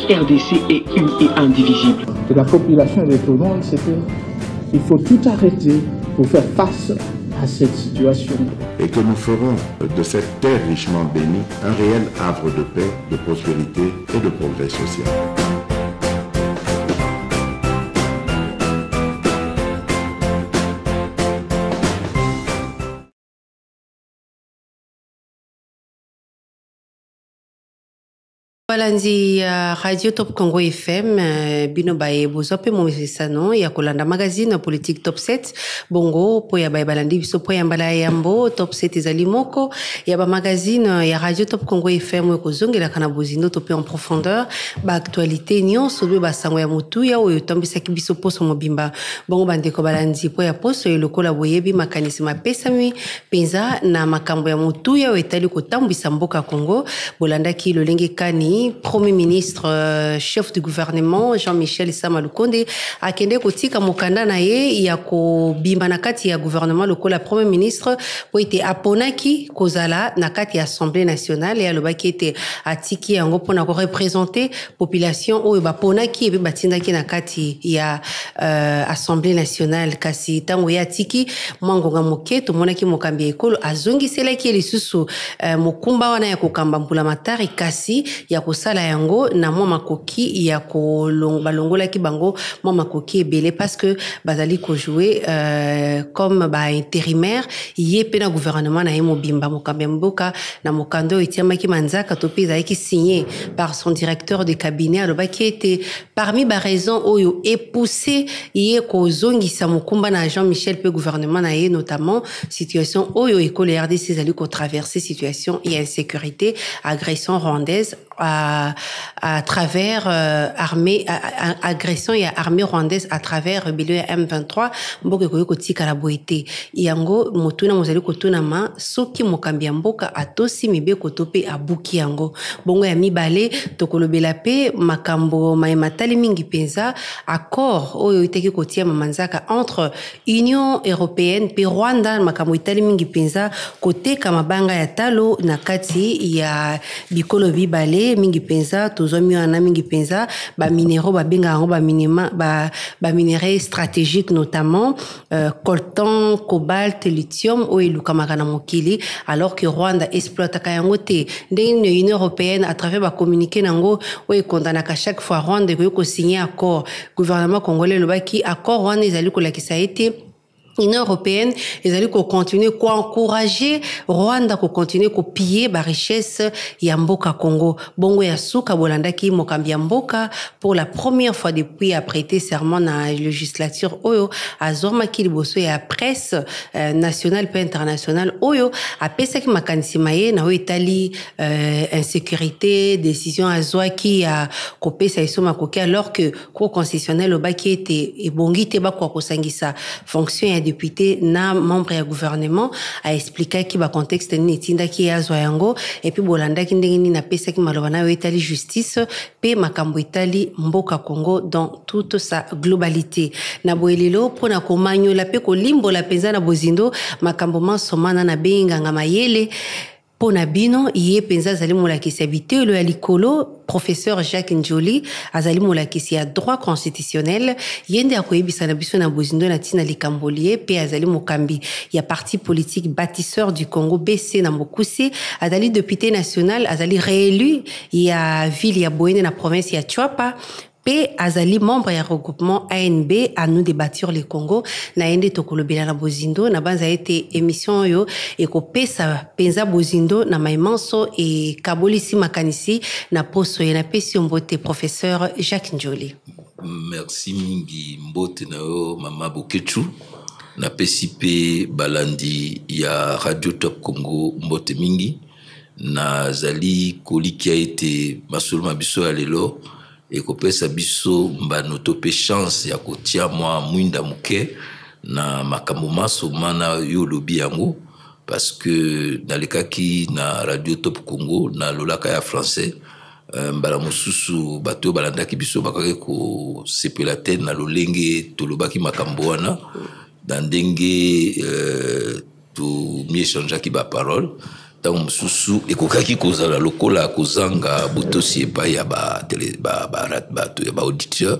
RDC est une et indivisible. De la population et de tout le monde, c'est qu'il faut tout arrêter pour faire face à cette situation. Et que nous ferons de cette terre richement bénie un réel havre de paix, de prospérité et de progrès social. Balanzi Radio Top Congo FM bino baye bozope momisano ya kolanda magazine politique Top 7 bongo po ya baye balandi biso po ya mbala yambo Top 7 ezali moko ya ba magazine ya Radio Top Congo FM ko zongela kana bozindo topé en profondeur ba actualité nyonso be ba sango ya mutu ya oyo tombisa kibiso poso mobimba bongo bandeko balanzi po ya poso elokola boyebi makanisi mapesami penza na makambo ya mutu ya etali ko tambisa mboka Congo bolanda ki lolenge kani Premier ministre, chef du gouvernement, Jean-Michel Sama Lukonde, a kende kotika mokanda na ye ya ko bimba na kati ya gouvernement lokola Premier ministre po ete aponaki kozala na kati ya Assemblée nationale ya lobaki ete atiki yango pona ko représenter population oyo baponaki ebe batindaki na kati ya Assemblée nationale kasi tango ya atiki mwangonga moke to monaki mokambi ekolo azongiselaki lisusu mokumba wana ya kokamba mpula matari kasi ya kosala yango na mwa makoki ya balongola ki bango mwa makoki ebele parce que bazali ko jouer comme ba intérimaire yé pe na gouvernement na yemo bimba mokambe mboka na mokando etiamaki manzaka to pe ezaki signé par son directeur de cabinet alobaki ete parmi ba raisons oyo epoussé yé ko zongisa mokumba na Jean-Michel pe gouvernement na yé notamment situation oyo école RDC ezali ko traverser situation et insécurité agression rwandaise à travers agression et armée rwandaise à travers rébellion M23 mboka ko tika la boité yango motuna mozali kotuna ma soki mokambi ya mboka atosi mibe kotope abuki yango bongo ya mibale tokolobela pe makambo maimatali mingi penza accord oyo iteki kotia mamanzaka entre Union européenne pe Rwanda makambo itali mingi penza koteka mabanga ya talo na kati ya bikolo bibale mingi penza tozomi wana mingi penza ba minéraux ba benga ngo ba minima ba minéraux stratégiques notamment coltan cobalt lithium o eluka makana mokili alors que Rwanda exploite kayango te ndenge l'Union européenne à travers ba communiquer nango o ekondana ka chaque fois Rwanda ko signer accord gouvernement congolais lobaki accord Rwanda ezali ko lakisa ete L'Union européenne, ils allaient continuer à encourager Rwanda à continuer à piller la richesse ya mboka Congo. Bongo ya suka bolanda ki mokambi ya mboka pour la première fois depuis a prêté serment dans la législature oyo azoma ki liboso ya presse nationale pe internationale oyo a pesa ki makanisi maye na itali insécurité décision azwa ki ya kopesa isoma koki alors que cour constitutionnelle obaki ete ebongi te ba kwa kosangisa fonction ya député na membre ya gouvernement a expliqué ki ba contexte ni tinda ki azwa yango et puis bolanda ki ndenge ni na pesa ki maloba na itali justice pe makambo itali mboka Congo dans toute sa globalité na boelelo pona ko manyola pe ko limbola penza na bozindo makambo masomana na benganga mayele pona bino iye penza zali molakisi habité le alikolo professeur Jacques Njoli azali molakisi ya droit constitutionnel yende akoyebisa na biso na bozindo na tina likambolie pe azali mokambi ya parti politique bâtisseur du Congo BC na Mokuse azali député national azali réélu ya ville ya Boyene na province ya Chwapa pe azali membre ya regroupement ANB à nous débattre le Congo na ende tokolobela na bozindo na banza ete émission yo ekopesa penza bozindo na maimanso e kabolisi makanisi na poso ya na pesi mbote professeur Jacques Njoli. Merci mingi mbote na yo mama Bokechu na pesi pe balandi ya Radio Top Congo mbote mingi na zali kolikia ete masoloma biso ya lelo et kopesa biso mbano tope chance ya kotia mwa mwinda muke na makambo maso mana yo lobi yango parce que nalekaki na Radio Top Congo na lolaka ya français mbala mususu bato balandaki biso bakake ko sepela te na lolenge tolobaki makambo wana dans ndenge to mi échangeaki ba parole ntango mosusu ekokaki kozala lokola kozanga botosi epai ya bato ya baauditeur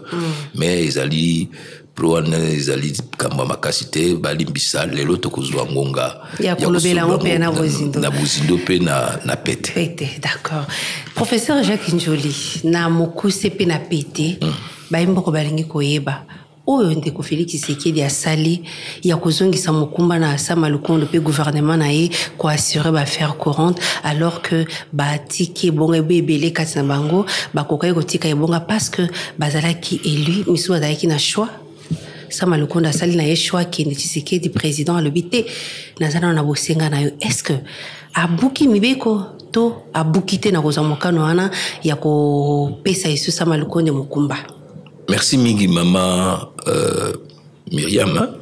mais ezali pro wana ezali kamba makasi te balimbisa lelo tokozwa ngonga ya kolobela ngo pe na bozindo pe na pete. D'accord. Professeur Jacques Njoli na mokuse pe na pete bayimboko balingi koyeba oyo ndeko Félix Tshisekedi asali ya kozongisa mokumba na Sama Lukonde pe gouvernement na ye ko assurer ba faire courante alors que ba tiki bonga bebele kati na bango ba kokai ko tika ebonga parce que bazalaki élu misu bazalaki na choix. Sama Lukonde asali na ye choix ki ndi Tshisekedi président a lobité nazana na bosenga na yo. Est-ce que abuki mibeko to abukite na kozamokano wana ya ko pesa isu Sama Lukonde mokumba? Merci mingi maman Myriam.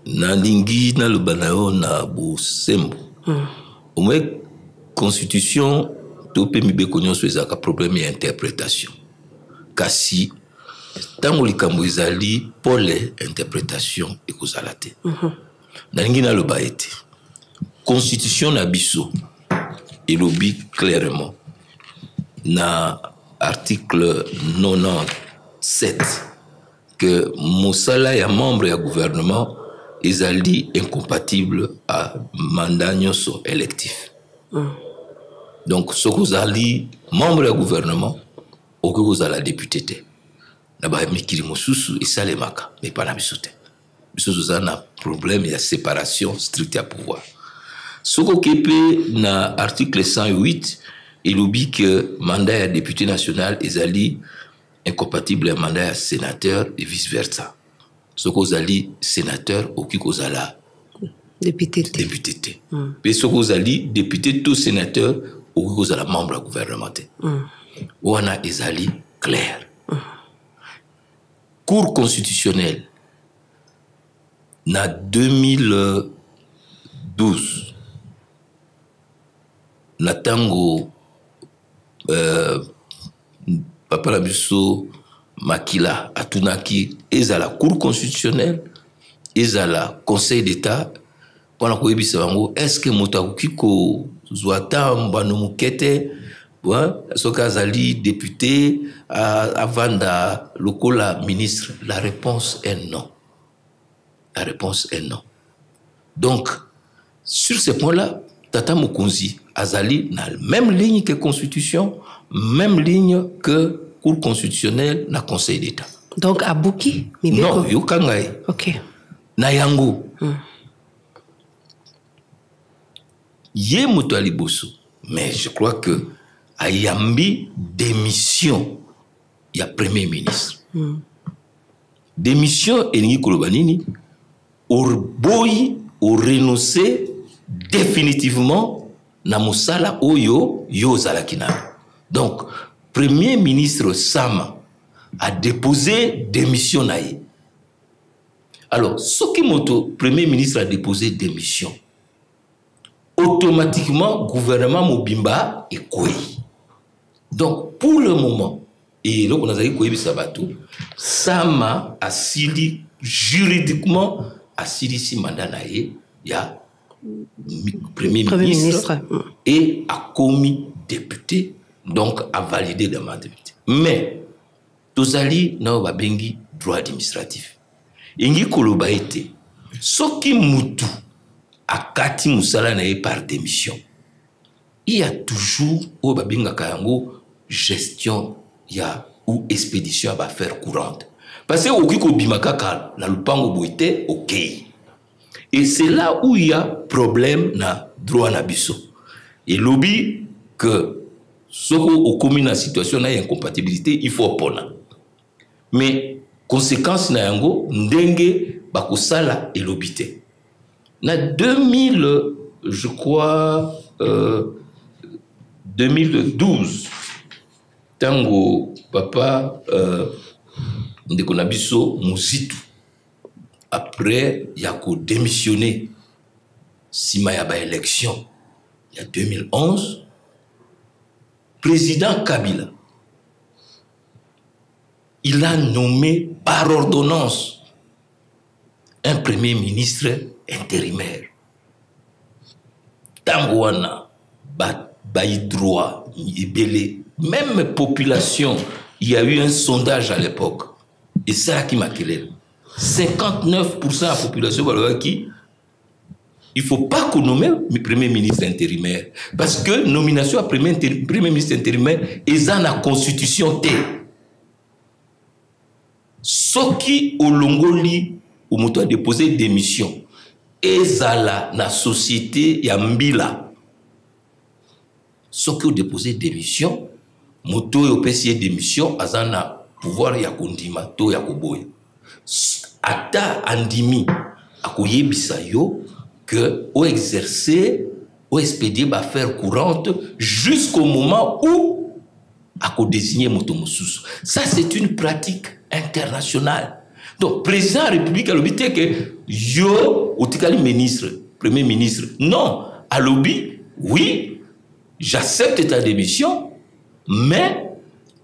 Na lingi na lobanao na bosembo. Au moins constitution to pe mibeko nyonso ezaka problème ya interprétation. Kasi tango likambo ezali pole interprétation ekozala te. Na lingi na loba ete constitution na biso elobi clairement na article 97 que mosala ya membre ya gouvernement ezali incompatible à mandat nyonso électif. Donc soko zali membre ya gouvernement oko zala député te. Na ba mikiri mosusu esalemaka mais pas na biso te. Biso zana problème ya séparation stricte ya pouvoir. Soko kepe na article 108 il oublie que mandat de député national est incompatible avec mandat de sénateur et vice-versa. Ce qu'on a sénateur ou qui qu'on a député. Mais ce qu'on a député tout sénateur ou qui qu'on a membre gouvernemental. On a clair. Cour constitutionnelle na 2012 na tango papa Labiso Makila atunaki ezala cour constitutionnelle ezala conseil d'état pour koyebisa bango est-ce que motakuki ko zwata mbano mukete soka azali député avanda lokola ministre? La réponse est non. La réponse est non. Donc sur ce point-là Tata Mokonzi azali na même ligne que constitution, même ligne que cour constitutionnelle na conseil d'état. Donc abuki non yokangai. OK. Na yango. Ye moto aliboso. Mais je crois que ayambi démission ya premier ministre. Démission elingi koloba nini? Orboyi o renoncer définitivement na mosala oyo yo zalakina. Donc premier ministre Sama a déposé démission naïe. Alors ce qui moto premier ministre a déposé démission automatiquement gouvernement mobimba est quoi. Donc pour le moment et là on a dit quoi Sabato Sama a sili juridiquement a sili si mandat naïe ya Premier ministre et a commis député, donc a validé le mandat de député. Mais, Tozali n'a pas bengi droit administratif. Ingi koloba ete, soki mutu a kati musala na par démission. Il y a toujours au babenga kayango gestion ya ou expédition à faire courante. Parce que au kiko bimakaka la lupango boite ok. Et c'est là où il y a problème na droit na biso. Et lobby que ce au commis na situation na incompatibilité, il faut pona. Mais conséquence na yango ndenge bakosala et lobité. Na 2000 je crois 2012 tango papa ndeko na biso Muzitu après il y a qu'au démissionner sima ya ba élection il y a 2011 président Kabila il a nommé par ordonnance un premier ministre intérimaire Tangwana, droit, même population, il y a eu un sondage à l'époque. Et c'est là qui m'a créé. 59% de la population qui il ne faut pas qu'on nomme le premier ministre intérimaire. Parce que nomination à premier ministre intérimaire est dans la constitution. Ce qui au Longoli, où on a déposé démission, est dans la société Yambila. Ce qui a déposé démission, moto et opécier démission, azana pouvoir yakundima to yakoboy. Ata andimi akoyebisa yo que au exercer, au expédier affaire courante jusqu'au moment où ako désigner motomosus. Ça c'est une pratique internationale. Donc président de la République a l'obité que yo otikali ministre, premier ministre. Non, à l'obi, oui, j'accepte ta démission, mais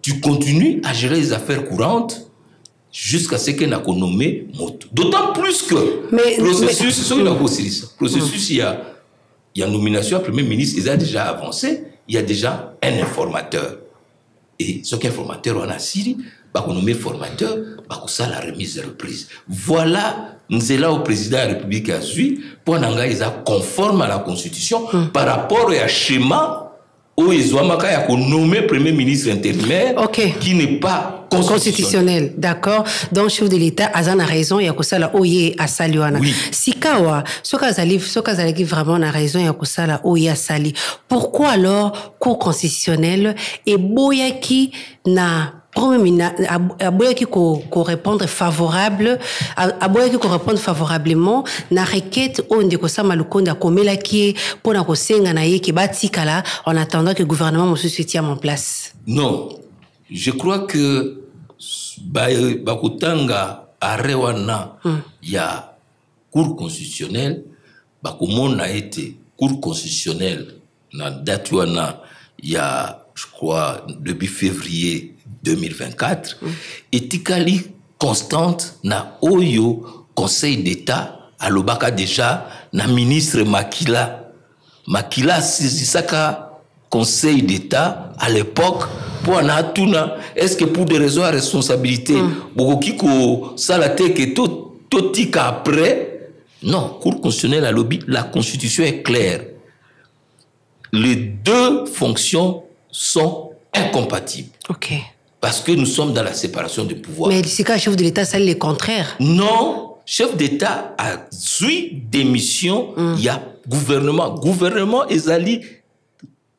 tu continues à gérer les affaires courantes jusqu'à ce qu'on a nommé moto. D'autant plus que processus, il y a nomination à premier ministre, il a déjà avancé, il y a déjà un informateur. Et ce qu'informateur on a Syrie, on nommé formateur, ça la remise de reprise. Voilà, nous sommes là au président de la République à Zui, pour nous conforme à la Constitution par rapport à schéma où ils ont nommé premier ministre intérimaire qui n'est pas constitutionnel. D'accord. Donc, chef de l'État, Azan a raison, il y a ça là, oye à Saliwana. Oui. Sikawa, ce qu'Azali vraiment a raison, il y a ça là, oye à Sali. Pourquoi alors, Cour constitutionnelle et Boyaki n'a aboyaki ko répondre favorable aboyaki ko répondre favorablement na requête onde ko sama lukonda komelaki pona ko senga na ye ke batikala en attendant que le gouvernement se soutienne en place? Non, je crois que bakutanga arewana ya Cour constitutionnelle bakomona a été Cour constitutionnelle na date wana ya je crois depuis février 2024, etikali constante na oyo Conseil d'État à l'obaka déjà na ministre Makila sisaka Conseil d'État à l'époque pour anatuna est-ce que pour des raisons à responsabilité bokoki ko salate que tout tika après non Cour constitutionnelle à lobby la Constitution est claire, les deux fonctions sont incompatibles. Parce que nous sommes dans la séparation des pouvoirs. Mais si le chef de l'État, c'est le contraire. Non, chef d'État a suivi démission, il y a gouvernement. Gouvernement est allé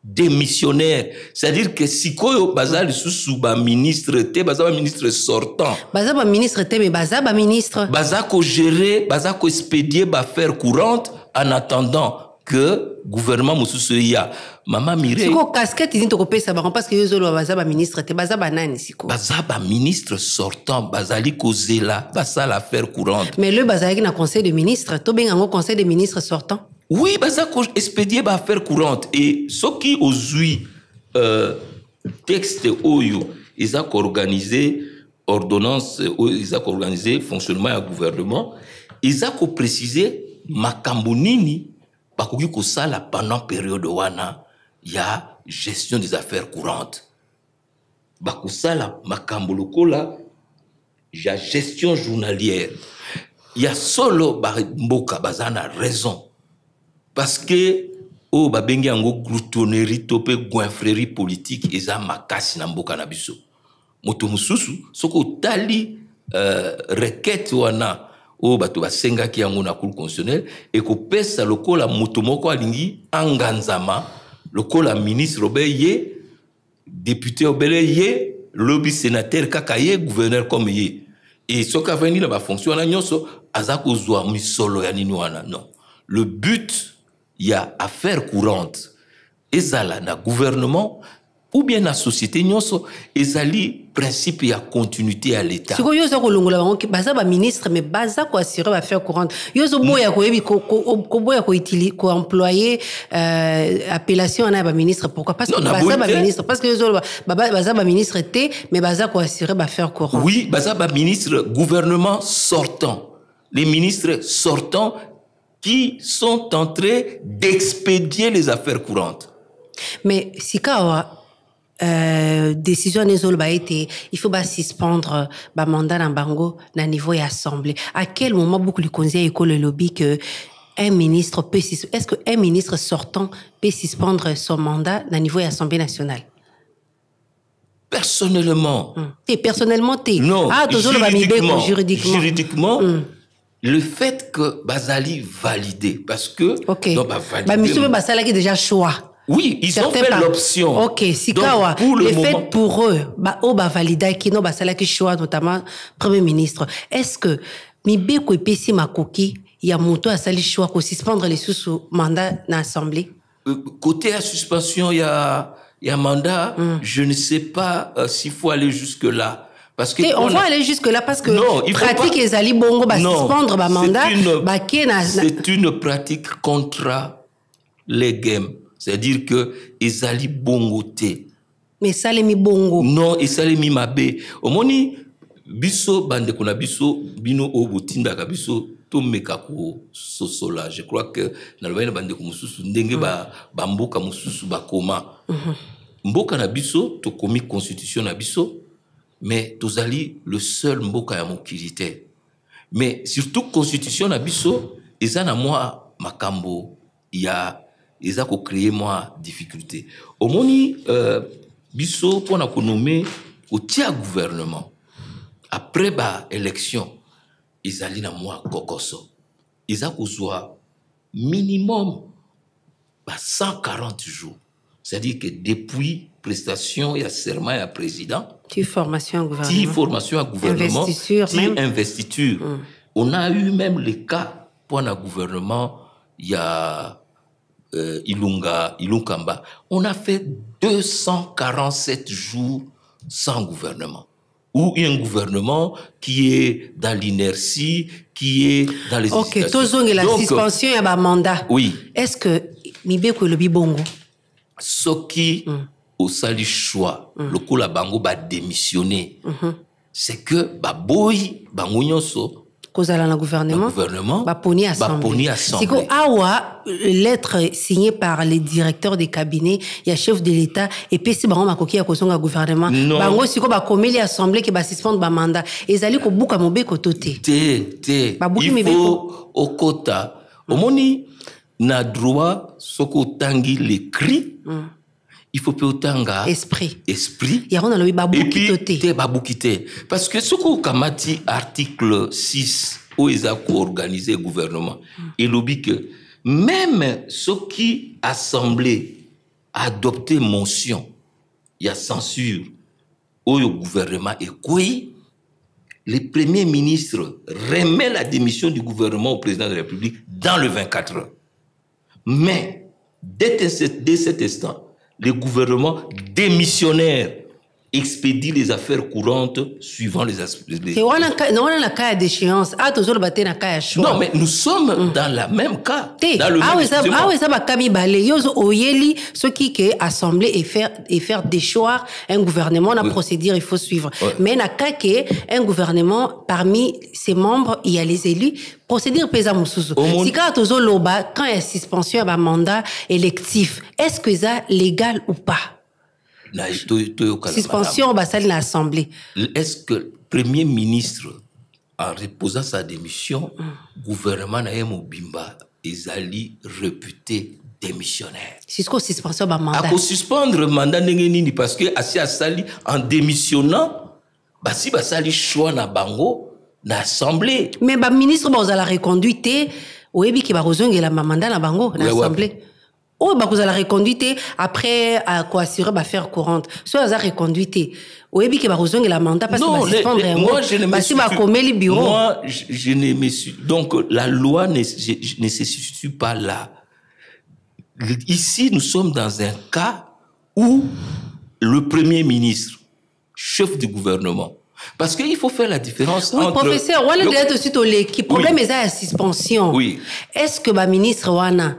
démissionnaire. C'est-à-dire que si koyo bazali sous ministre te bazaba ministre sortant. Bazaba ministre te mais bazaba ministre. Bazako gérer, bazako expédier affaires courantes en attendant que gouvernement mususu ya mama mire siko casquette ils ont pesa ba parce que yozolo bazaba ministre te bazaba nani siko bazaba ministre sortant bazali kozela basala affaire courante mais le bazali na conseil de ministre to benga ngo conseil de ministre sortant oui bazako expédier ba affaire courante et ce qui ozui texte oyo ils a organisé ordonnance ils a organisé fonctionnement du gouvernement ils a précisé makambo nini bakoki ko sala pendant période wana ya gestion des affaires courantes bako sala makambo lokola ya gestion journalière ya solo mboka bazana raison parce que o babengi yango gloutonnerie to pe goinfrerie politique eza makasi na mboka na biso moto mususu soko tali requête wana o bato basengaki yango na Cour constitutionnelle et ko pesa lokola moto moko alingi anganzama lokola ministre obeye député obeye lobby sénateur kaka ye gouverneur comme ye et soka veni la ba fonction na nyonso azako zwa misolo ya nini wana non le but il y a affaire courante ezala na gouvernement ou bien la société nyonso ezali principe ya continuité à l'état. Siko yozo ko longola bango baza ba ministre mais baza ko assurer ba faire courante. Yozo boya ko yebi ko boya ko utiliser ko employer appellation na ba ministre pourquoi parce que baza ba ministre parce que yozo baza ba ministre té mais baza ko assurer ba faire courante. Oui, baza ba ministre gouvernement sortant. Les ministres sortants qui sont en train d'expédier les affaires courantes. Mais si décision nezoloba été il faut suspendre mandat na bango na niveau et assemblée. À quel moment beaucoup le conseil école le lobby que un ministre peut est-ce que un ministre sortant peut suspendre son mandat na niveau et assemblée nationale? Personnellement. Non. Juridiquement. Le fait que Bazali validé parce que monsieur Basala qui déjà choix. Oui, ils ont fait l'option. OK, Sikawa, le fait pour eux, valida qui no basala qui choix notamment premier ministre. Est-ce que mibe ko epesi makoki ya moto asali choix ko suspendre les sous mandat na assemblée? Côté à suspension il y a mandat, je ne sais pas s'il faut aller jusque là. Parce que on va aller jusque là parce que pratique ezali bongo suspendre mandat c'est une pratique contre les games. C'est-à-dire que ezali bongo te. Mais salemi bongo. Non, ezali mabe. Omoni biso bande kuna biso bino obotinda ka biso to mekako sosola. Je crois que na lobana bande ko mususu ndenge ba mboka mususu ba koma. Mboka na biso to komi constitution na biso, mais tozali le seul mboka ya mokili te. Mais surtout constitution na biso ezana moi makambo ya ils ont créé moi difficulté. Au moni biso pour na nommer au tia gouvernement après élection ils allaient na moi kokoso. Ils ont besoin minimum 140 jours. C'est-à-dire que depuis prestation il y a serment il y a président, formation à gouvernement, investiture. On a eu même les cas pour un gouvernement il y a Ilunkamba, on a fait 247 jours sans gouvernement. Ou un gouvernement qui est dans l'inertie, qui est dans les hésitations. Ok, tozong la suspension ya ba mandat. Oui. Est-ce que mibeko le bibongo? Soki au sali choix, le coup la bango ba démissionner. C'est que ba boy bango nyonso kozala na gouvernement baponi assemblée. Siko awa lettre signée par les directeurs des cabinets, il y a chef de l'État et puis si bango makoki ya kozonga gouvernement bango siko ba komeli assemblée ke ba suspendre ba mandat ezali ko buka mobeko toté te il faut au quota omoni na droit soko tangi l'écrit il faut peut-être esprit et puis babukite parce que ce qu'on kamati article 6 où ils ont organisé le gouvernement et lobby que même ceux qui assemblée adopté motion il y a censure au gouvernement et quoi le premier ministre remet la démission du gouvernement au président de la République dans le 24 heures mais dès cet instant le gouvernement démissionnaire expédie les affaires courantes suivant les aspects. Non, mais nous sommes dans le même cas. Dans le même ce qui est assemblée et faire déchoir un gouvernement, la procédure, il faut suivre. Mais un gouvernement, parmi ses membres, il y a les élus, procédure pesa mususu. Si quand il y a suspension à mandat électif, est-ce que c'est légal ou pas? Suspension à l'Assemblée. Est-ce que le Premier ministre, en reposant sa démission, gouvernement n'a Mobimba, ils allaient réputé démissionnaire. Suspension à mandat. À suspendre le mandat parce que Assi Assali, en démissionnant, si Basali choix na bango, na assemblée. Mais le ministre va la reconduite, ou ebi qui va rejoindre la mandat na bango na assemblée. Oh, vous allez reconduite après à quoi assurer faire courante. Soit vous allez reconduite. Ou ebi qui va rejoindre la mandat parce que va suspendre un moi je ne me suis moi je ne me suis donc la loi ne se situe pas là. Ici nous sommes dans un cas où le premier ministre, chef du gouvernement, parce qu'il faut faire la différence entre... Oui, professeur, on est tout de suite au l'équipe. Le problème est la suspension. Oui. Est-ce que le ministre Wana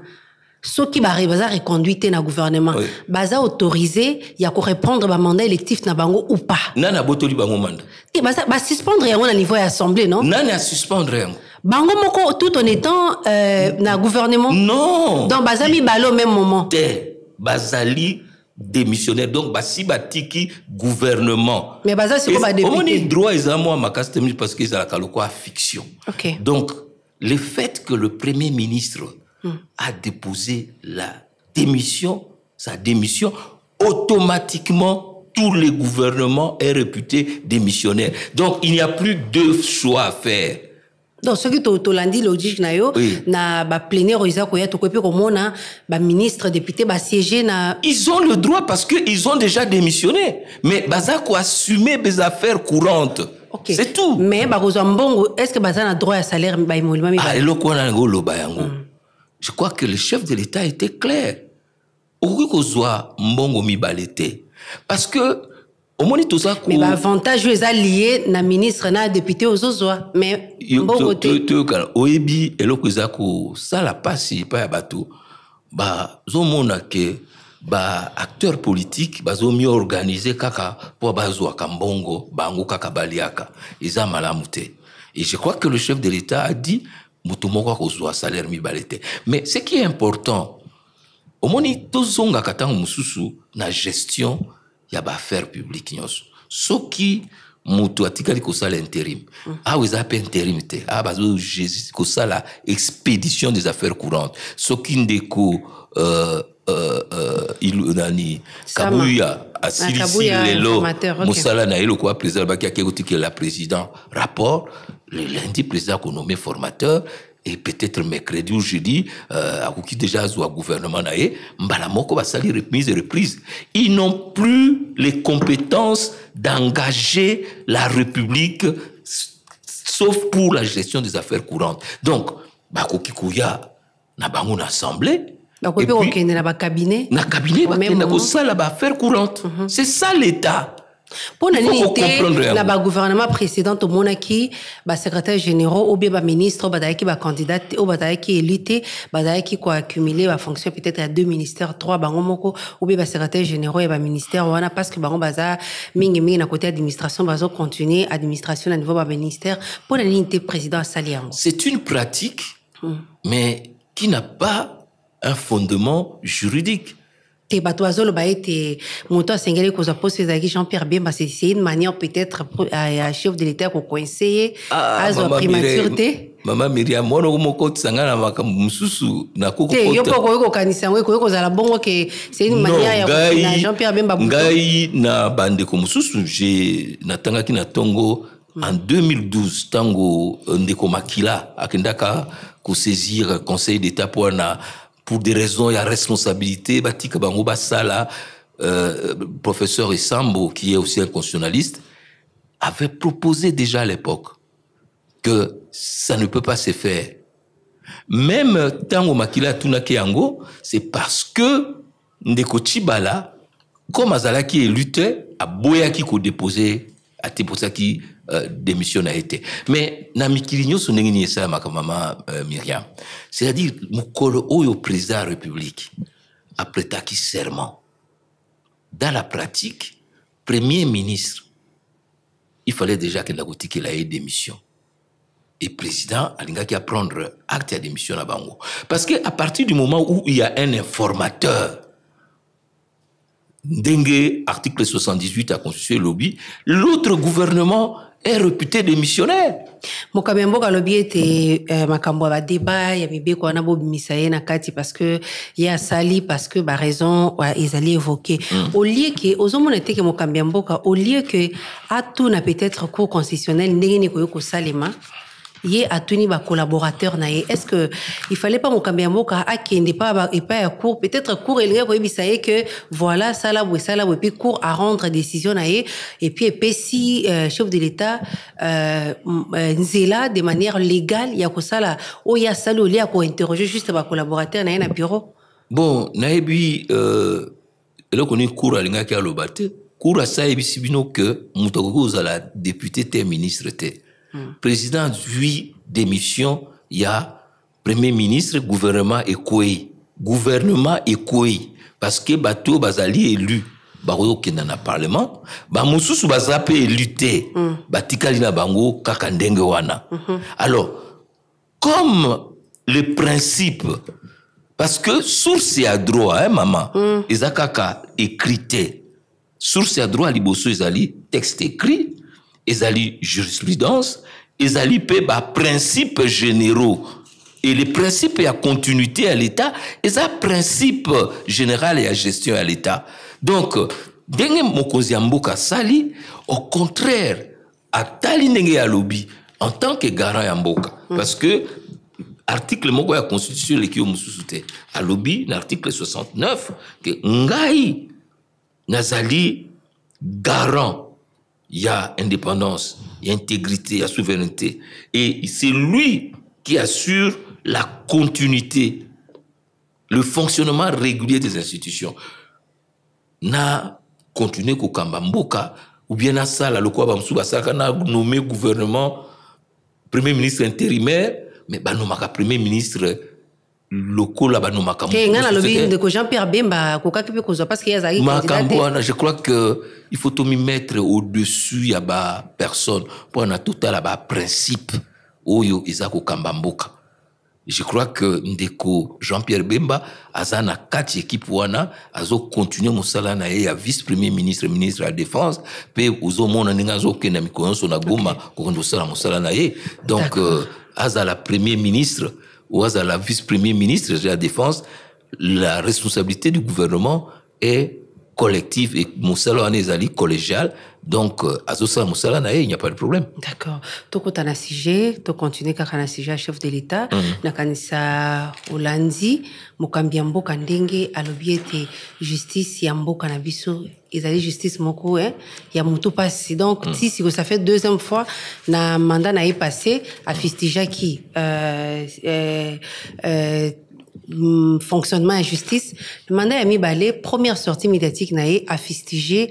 ceux qui va reconduite na gouvernement baza autorisé ya ko répondre ba mandat électif na bango ou pas nana botoli bango mandat et baza ba suspendre yango na niveau ya assemblée non nana suspendre yango bango moko tout en étant na gouvernement non donc baza mi balo au même moment bazali démissionnaire donc basi batiki gouvernement mais baza c'est quoi ba député on est droit exactement makastem parce que ça la quoi fiction donc le fait que le premier ministre a déposé sa démission, automatiquement, tout le gouvernement est réputé démissionnaire. Donc, il n'y a plus deux choix à faire. Donc, ce qui est landi logique, na ba plénière, ba ministre, député, ba siéger na. Ils ont le droit parce qu'ils ont déjà démissionné. Mais, baza ko assumer des affaires courantes. C'est tout. Mais, est-ce que baza na droit à salaire, ba imolima mi ba? Je crois que le chef de l'État était clair. Parce que, au moment où ça... Mais l'avantage, ils sont liés na ministre, na député aux autres. Mais, Oebi, et l'okozako, ça la passe, pas à bateau. Bah, zomona que, bah, acteurs politiques, bah, zo mieux organisé kaka, pour bazoa kambongo, bango kaka baliaka. Ils ont malamouté. Et je crois que le chef de l'État a dit, salaire mais ce qui est important au moment tozonga katanga mususu na gestion ya ba affaires publiques nyonso soki mutu atikali ko sala intérim weza pe intérim te bazo ko sala expédition des affaires courantes soki ndeko nani Kabuya asili lelo musala na elo kwa président baki ke la président rapport le lundi président qu'on nommé formateur et peut-être mercredi ou jeudi à qui déjà au gouvernement naé mbala moko ba sali reprise ils n'ont plus les compétences d'engager la République sauf pour la gestion des affaires courantes donc ba kokikuya na bango na assemblée et puis na cabinet na ko sala ba affaires courantes c'est ça l'état. Pour la gouvernement précédent au monaki ba secrétaire généraux ou bien ba ministre ba daiki ba candidat ou ba daiki élité ba daiki ko accumuler ba fonction peut-être à 2 ministères 3 bango moko ou bien ba secrétaire généraux et ba ministère wana parce que bango baza mingi na côté administration bazo continuer administration à niveau ba ministère pour la unité président Saliango. C'est une pratique mais qui n'a pas un fondement juridique. Te batoazolo ba ete moto asengeli ko zaposer zaki Jean-Pierre Bemba c'est une manière peut-être à chef de l'État ko conseiller à zo primature Maman Myriam mono moko tsangana mususu na koko te yo poko ko kanisa ngo ko za la bongo que c'est une manière ya Jean-Pierre Bemba ngai na bande ko mususu je natanga ki na tongo en 2012 tango ndeko Makila akendaka ko saisir conseil d'État pour des raisons, il y a responsabilité. Batika Bango Basala, professeur Isambo, qui est aussi un constitutionnaliste, avait proposé déjà à l'époque que ça ne peut pas se faire. Même Tango Makila Tunakeango, c'est parce que Ndeko Chibala, comme Azalaki est lutteur, a Boyaki ko déposé, a déposé qui démission a été. Mais Namikiligno sonengini ça ma maman Myriam. C'est-à-dire mukolo oyo président de la République après taki serment. Dans la pratique, premier ministre, il fallait déjà que Ndakoti qu'il ait démission. Et président alinga qui a prendre acte de démission à Bango. Parce que à partir du moment où il y a un informateur Dengue, article 78 a constitué le lobby, l'autre gouvernement est réputé démissionnaire. Mokabembo ka lobby était makambo ba débat ya mibeko wana bo bimisaye na kati parce que ya sali parce que ba raison ils allaient évoquer au lieu que ozomona te que mokabembo ka au lieu que a tout na peut-être cour constitutionnel ndenge ni ko salema yé atuni ba collaborateur na yé est-ce que il fallait pas mokabembo ka akende pas et pas cour peut-être cour elinga ko bisaye que voilà ça là et puis cour à rendre décision na yé et puis si chef de l'État nzela de manière légale ya ko sala o ya sala oli ko interroger juste ba collaborateur na yé na bureau bon na ebi eloko ni cour alinga ki alobate cour asa ebisi bino que mutoko za député te ministre te président, lui, démission, il y a premier ministre, gouvernement et quoi. gouvernement écoé parce que bato bazali élu baroyo kenda na parlement ba mususu bazape élu te batikali na bango kaka ndenge wana. Alors comme le principe parce que source à droit maman ezakaka écrité source à droit liboso ezali texte écrit ezali jurisprudence ezali pe ba principes généraux. Et les principes à continuité à l'État, et ça principe général et à gestion à l'État. Donc, denge mokonzi mboka sali, au contraire, à tali ndenge ya lobby en tant que garant ya mboka, parce que article moko ya constitution leki mususu te. À lobby, l'article 69 que ngai nazali garant ya indépendance, ya intégrité, ya souveraineté, et c'est lui qui assure la continuité, le fonctionnement régulier des institutions. Na continuer ko kamba mboka ou bien na sala le quoi ba msuba saka na nommé gouvernement premier ministre intérimaire mais ba nomaka premier ministre locaux là ba nomaka ngana lobi de Jean-Pierre Bemba ko kakipe ko parce qu'il y a zaki candidat. Je crois que il faut tout mettre au-dessus ya ba personne pour na total ba principe oyo izako kamba mboka. Je crois que ndeko Jean-Pierre Bemba azana 4 équipes wana azo continuer musala na ya vice-premier ministre ministre de la défense pe uzo mona ninga zo kena mikonso na goma ko ndo sala musala na ye. Donc azala premier ministre ou azala vice-premier ministre de la défense, la responsabilité du gouvernement est collective et musala wana ezali collégial. Donc, à Zosa Moussala, il n'y a pas de problème. D'accord. Tu as un sujet, tu continues à un sujet chef de l'État. Na kanisa Olandi, Mokambiambo Kandenge, alobiete justice, Yambo Kanabiso, ils allaient justice moko, hein, Yamuto passe. Donc, si ça fait deuxième fois, na mandat n'a passé, à Fistija qui, fonctionnement et justice, le mandat a mis balai, première sortie médiatique n'a à Fistija.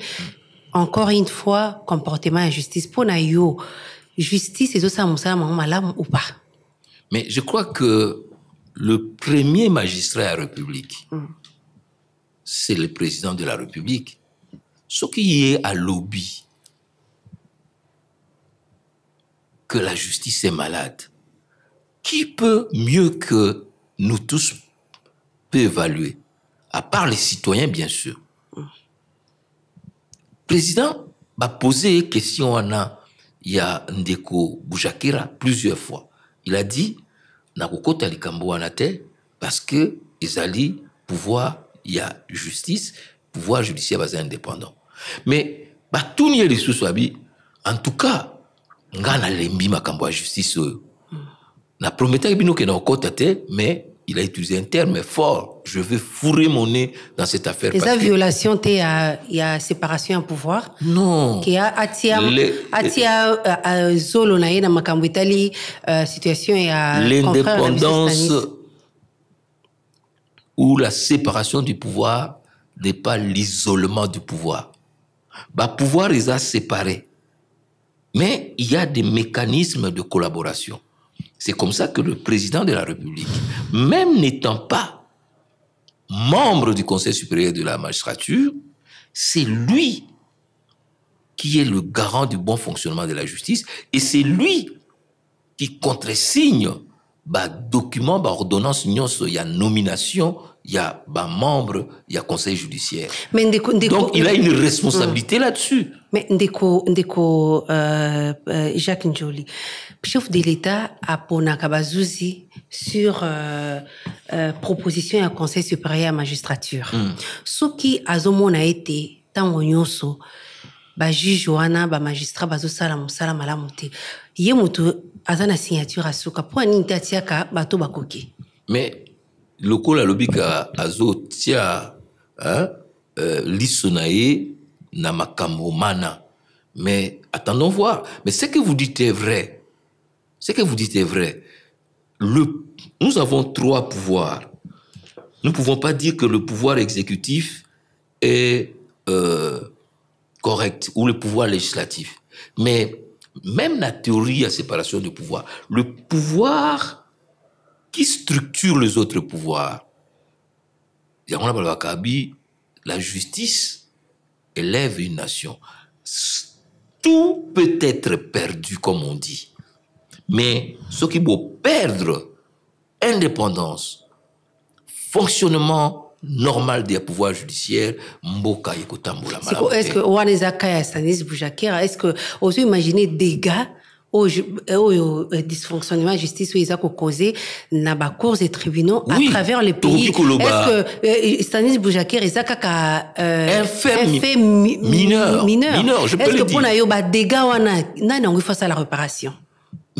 Encore une fois, comportement et justice. Pour Nayo, justice, c'est ça, malam ou pas? Mais je crois que le premier magistrat de la République, c'est le président de la République. Ce qui est à lobby, que la justice est malade, qui peut mieux que nous tous peut évaluer, à part les citoyens, bien sûr. Le président m'a posé une question il y a Ndeko Boujakira plusieurs fois. Il a dit Nakokota likambo anate parce que ils allaient pouvoir, il y a justice, pouvoir judiciaire basé indépendant. Mais tout n'y est les sous-sabi. En tout cas, ngana lembi makambo à justice. Na promettait bino que na kota te, mais il a utilisé un terme fort. Je vais fourrer mon nez dans cette affaire. Et ça, violation, il y a séparation en pouvoir? Non. Qui a atia zolo na yena makambo itali situation et à l'indépendance ou la séparation du pouvoir n'est pas l'isolement du pouvoir. Pouvoir les a séparés. Mais il y a des mécanismes de collaboration. C'est comme ça que le président de la République, même n'étant pas membre du Conseil supérieur de la magistrature, c'est lui qui est le garant du bon fonctionnement de la justice et c'est lui qui contresigne document, ordonnance, il y a nomination, il y a membre, il y a conseil judiciaire. Mais donc il a une responsabilité là-dessus. Mais Jacques Njoli, chef de l'État a Ponakabazouzi sur proposition à conseil supérieur à la magistrature. Ce qui a été tant nyonso juge wana magistrat bazosala mosala malamu te ye moto azana signature asuka po ani ntatiaka bato bakoki. Mais lokola lobika azotia lisonae na makambo mana. Mais attendons voir. Mais ce que vous dites est vrai. Ce que vous dites est vrai. Nous avons 3 pouvoirs. Nous ne pouvons pas dire que le pouvoir exécutif est correct ou le pouvoir législatif. Mais même la théorie à séparation du pouvoir, le pouvoir qui structure les autres pouvoirs, La justice élève une nation. Tout peut être perdu, comme on dit. Mais ce qui peut perdre, indépendance, fonctionnement normal des pouvoirs judiciaires, mboka ekotambola malamu. Est-ce que Wanezaka Stanis Boujakera, est-ce que vous imaginez des gars au dysfonctionnement de la justice où ils ont causé dans les cours et tribunaux à travers le pays? Est-ce que Stanis Boujakera est un fait mineur? Je peux le dire. Est-ce que pour nous des gars on face à la réparation?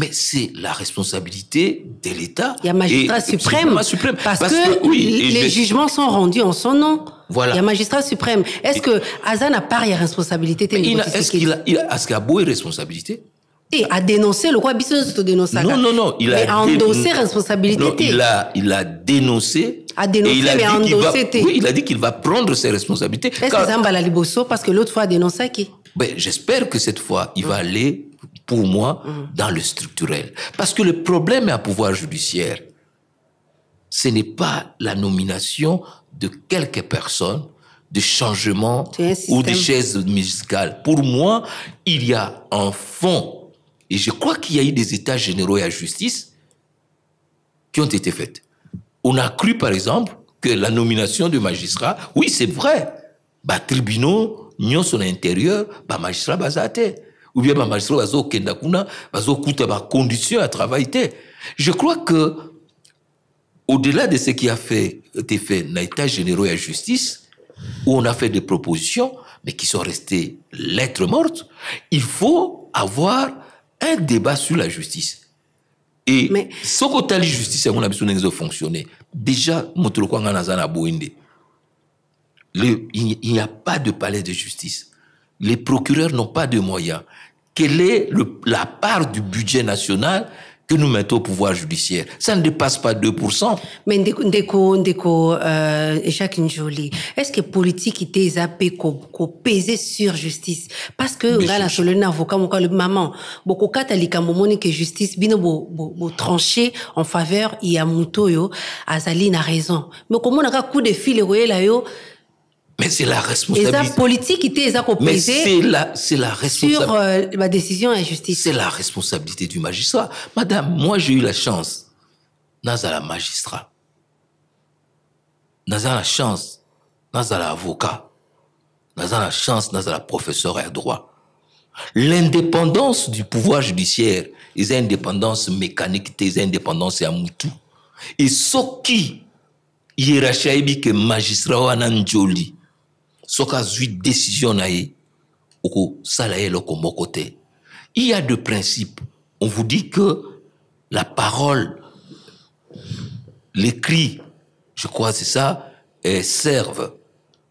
Mais c'est la responsabilité de l'État. Il y a magistrat suprême. Parce que les jugements sont rendus en son nom. Voilà. Il y a magistrat suprême. Est-ce que Azan n'a pas de responsabilité? Est-ce qu'il a beau responsabilité? Et à dénoncer le quoi bisous de dénoncer. Non. Il a endossé responsabilité. Non, il a dénoncé. A dénoncé, mais a endossé. Oui, il a dit qu'il va prendre ses responsabilités. Est-ce que Zamba la liboso parce que l'autre fois a dénoncé qui? J'espère que cette fois, il va aller, pour moi, dans le structurel. Parce que le problème à pouvoir judiciaire, ce n'est pas la nomination de quelques personnes, de changements ou de chaises musicales. Pour moi, il y a un fond. Et je crois qu'il y a eu des états généraux et à justice qui ont été faits. On a cru, par exemple, que la nomination de magistrats, oui, c'est vrai, tribunaux, nous sommes à l'intérieur, magistrats bazate, ou bien magistrats bazo kendakuna, bazo kuta conditions à travailler. Je crois que, au-delà de ce qui a été fait dans l'état généraux et à justice, où on a fait des propositions, mais qui sont restées lettres mortes, il faut avoir un débat sur la justice. Et ce que la justice a besoin de fonctionner, déjà, il n'y a pas de palais de justice. Les procureurs n'ont pas de moyens. Quelle est la part du budget national que nous mettons au pouvoir judiciaire? Ça ne dépasse pas 2%. Mais Jacques Njoli, est-ce que politique était zappé qu'on pesait sur justice? Parce que on a la solenne avocat, le maman, beaucoup catholiques momoni que justice bino bo tranché en faveur y a mutoyo azali na raison. Mais comment on a coup de fil là yo? Mais c'est la responsabilité. Et la politique était mais c'est la responsabilité. Sur la décision à justice. C'est la responsabilité du magistrat. Madame, moi j'ai eu la chance. Naza la magistrat. Naza la chance. Naza la avocat. Naza la chance. Naza la professeur à droit. L'indépendance du pouvoir judiciaire, ils ont indépendance mécanique, ils ont indépendance à moutou. Et ce qui hiérarchie que magistrat ou ananjoli. Ce cas de décision il y a deux principes. On vous dit que la parole, l'écrit, je crois c'est ça, servent,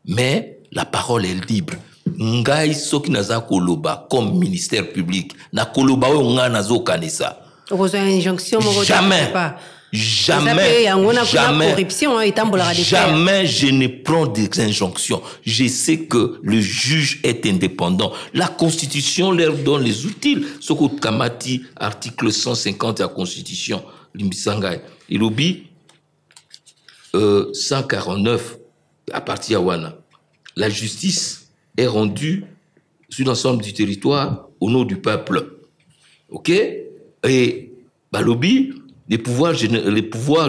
mais la parole est libre. Ngai soki naza koloba comme ministère public na koloba o nga nazo kanisa. Jamais je ne prends des injonctions. Je sais que le juge est indépendant. La Constitution leur donne les outils. Ce que Kamati, article 150 de la Constitution, Limbisangai, Ilobi, 149, à partir de Wana. La justice est rendue sur l'ensemble du territoire au nom du peuple. OK? Et Balobi, les pouvoirs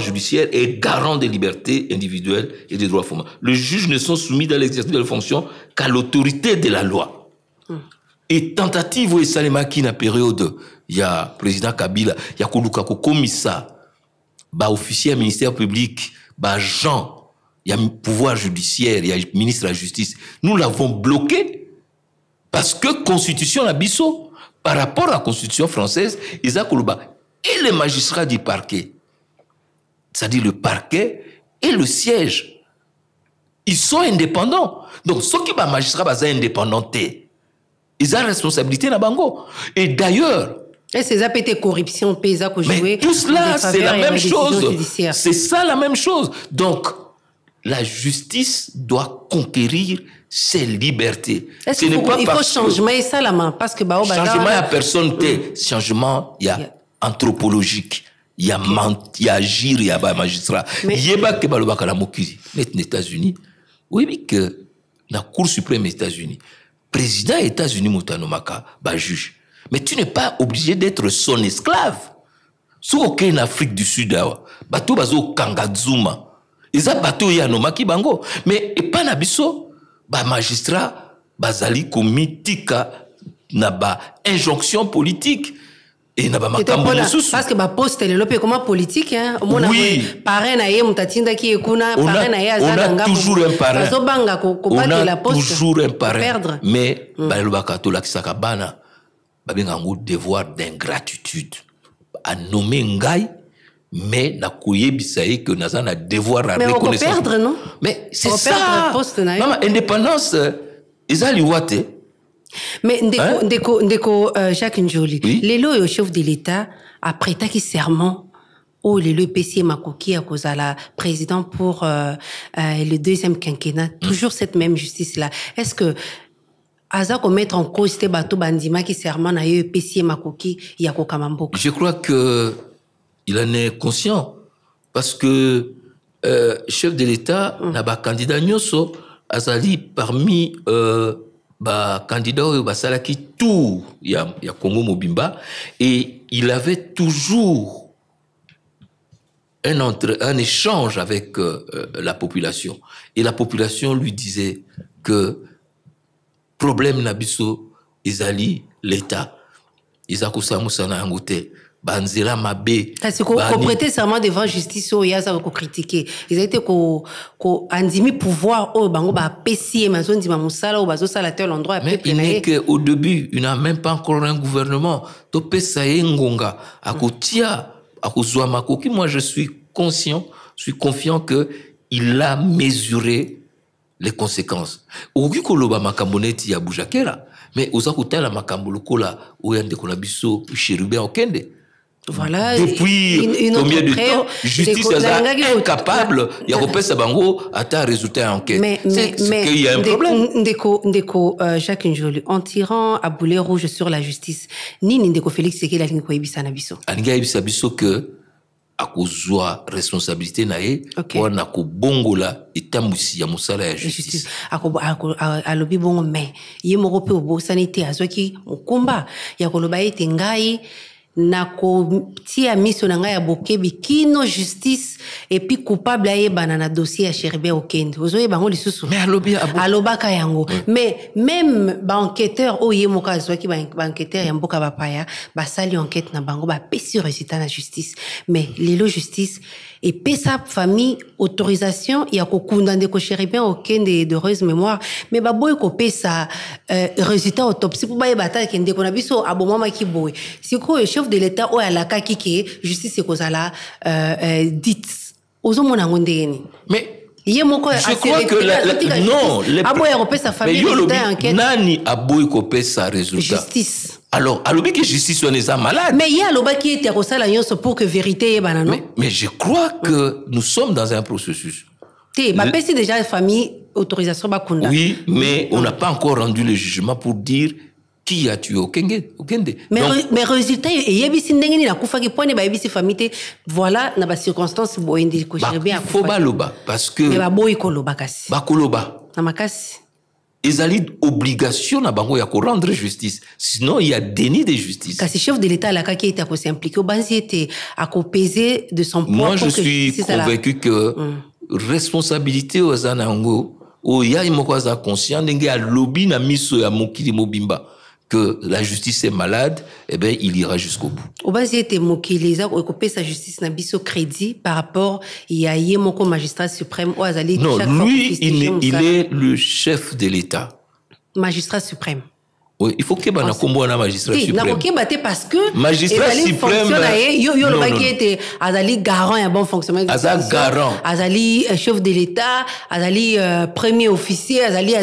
judiciaires est garant des libertés individuelles et des droits fondamentaux. Les juges ne sont soumis dans l'exercice de leurs fonctions qu'à l'autorité de la loi. Et tentative où Salemaki na période, il y a président Kabila, il y a Koluka commissaire, officier ministère public, agent, il y a pouvoir judiciaire, il y a ministre de la justice. Nous l'avons bloqué parce que constitution la biso par rapport à la constitution française, ils ont Koluba et les magistrats du parquet, c'est-à-dire le parquet et le siège, ils sont indépendants. Donc, ceux qui sont magistrats sont indépendants, ils ont responsabilité dans Bango. Et d'ailleurs, est-ce que ça peut être corruption, mais tout cela, c'est la même chose. C'est ça la même chose. Donc, la justice doit conquérir ses libertés. Est-ce qu'il faut changement et ça la main parce que changement, il n'y a personne. Changement, il y a anthropologique. il y a agir, il y a magistrat. Yeba ke balobaka la mokili, net aux États-Unis. Oui, mais que la Cour suprême des États-Unis, président des États-Unis Moutanomaka, juge. Mais tu n'es pas obligé d'être son esclave. Sur aucun Afrique du Sud, bateau bazo Kangazuma. Ils ont bateau yanomaki bango. Mais et pas nabiso, magistrat, bazali komitika na ba injonction politique. Et na ba makambo mususu. Parce que poste le lope comment politique hein. Oui. Parrain na ye mutatinda ki ekuna parrain na ye azana nga. On a toujours un parrain. Bazo banga ko battre la poste. Toujours un parrain. Perdre. Mais balobaka to lakisaka bana babenga ngo devoir d'ingratitude. A nommer ngai mais na koyebisa ye que nazana devoir à reconnaissance. Mais on peut perdre non? Mais c'est ça. Maman indépendance ezali wate. Mais ndeko Jacques Njoli, oui? Lelo yo chef de l'État après taki serment au lelo PC Makoki à cause la président pour le deuxième quinquennat, toujours cette même justice là. Est-ce que Aza ko mettre en cause ces bateaux bandima qui serment na yo PC Makoki ya ko kamamboka? Je crois que il en est conscient parce que chef de l'État na ba candidat nyoso azali parmi candidat au basalaki tout il y a Congo Mobimba et il avait toujours un échange avec la population et la population lui disait que problème nabiso izali l'État izako samusana ngote banzela mabe parce qu'on prêter serment devant justice au yaza ko critiquer ils étaient ko andimi pouvoir au bango ba pesi maison di mamusala au bazo sala tel endroit mais il n'est que au début il n'a même pas encore un gouvernement to pesa yengonga akotia akozwa makoki. Moi je suis conscient, je suis confiant que il a mesuré les conséquences. Oki koloba makamboneti ya bujakera mais ozakutala makambo lokola oyande kona biso Chérubin Okende. Voilà. Depuis combien de temps justice est incapable il y a repère bango à résultat enquête. Mais il y a un problème. Ndeko Jacques Njoli en tirant à boulet rouge sur la justice ni Ndeko Félix Sekela lingi ko yebisa na biso. Alinga yebisa biso que akozwa responsabilité na ye pour na ko bongola etamusi ya musala ya justice. Alobi bongo mais yemoko pe obo sanité azwaki mukumba ya koloba ete ngai na ko tia miso na ngai ya bokebi kino justice et puis coupable ayebana na dossier ya Chérubin Okende ozoye bango lisusu mais alobaka yango mais même ba enquêteur oye moka azwaki ba enquêteur ya mboka bapaya basali enquête na bango ba pesi résultat na justice mais lelo justice et pesa famille autorisation ya kokunda ndeko Chérubin Okende de heureuse mémoire mais ba boy ko pesa résultat autopsie pour ba yebata ke ndeko na biso abomama ki boy siko chef de l'État o alaka kike justice ekozala dit ozomona ngondeni mais je crois que non aboya kopesa famille résultat enquête nani aboy kopesa résultat justice alors alobi que justice on est malade mais il y a loba qui était rosala nyonso pour que vérité yebana non mais je crois que nous sommes dans un processus pesi déjà famille autorisation bakunda oui mais on n'a pas encore rendu le jugement pour dire qui a tué Okende. Mais résultat yebisi ndenge ni nakufa ki pone ba yebisi famille voilà na ba circonstances boende ko Chérubin akufa. Faut baloba parce que mais ba boy koloba kasi. Ba koloba. Na makasi. Ezali obligation na bango ya ko rendre justice sinon il y a déni de justice. Kasi chef de l'État la qui était à s'impliquer banzi était à peser de son poids. Moi je suis convaincu que responsabilité aux anango o ya imoko za conscient ndenge a lobby na miso ya mokili mobimba que la justice est malade, eh ben, il ira jusqu'au bout. Au bas, il était moqué, les autres, coupé sa justice n'a biso crédit par rapport, il y a yémoko magistrat suprême, ou azali. Non, lui, il est le chef de l'État. Magistrat suprême. Oui, il faut que bana kombo na magistrat suprême. Na koke baté parce que magistrat suprême yo le qui était azali garant un bon fonctionnement. Azali garant. Azali chef de l'État, azali premier officier, azali.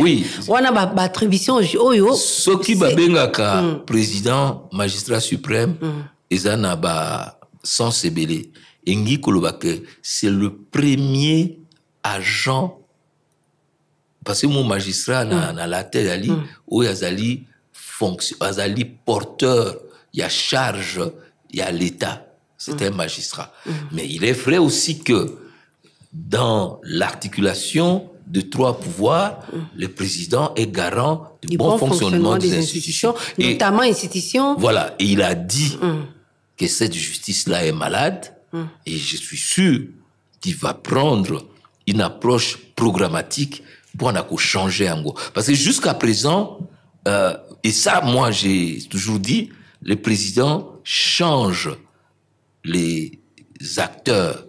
Oui. Wana ba attribution oyo. Soki babengaka président magistrat suprême ezana ba sans ebele. Engi kolobake c'est le premier agent parce que mon magistrat na la tête ali ou azali fonction azali porteur il y a charge il y a l'état C'était un magistrat. Mais il est vrai aussi que dans l'articulation de trois pouvoirs, le président est garant du bon fonctionnement des institutions. Notamment institutions. Voilà. Et il a dit que cette justice-là est malade. Et je suis sûr qu'il va prendre une approche programmatique pour changer en gros. Parce que jusqu'à présent, et ça, moi, j'ai toujours dit, le président change les acteurs.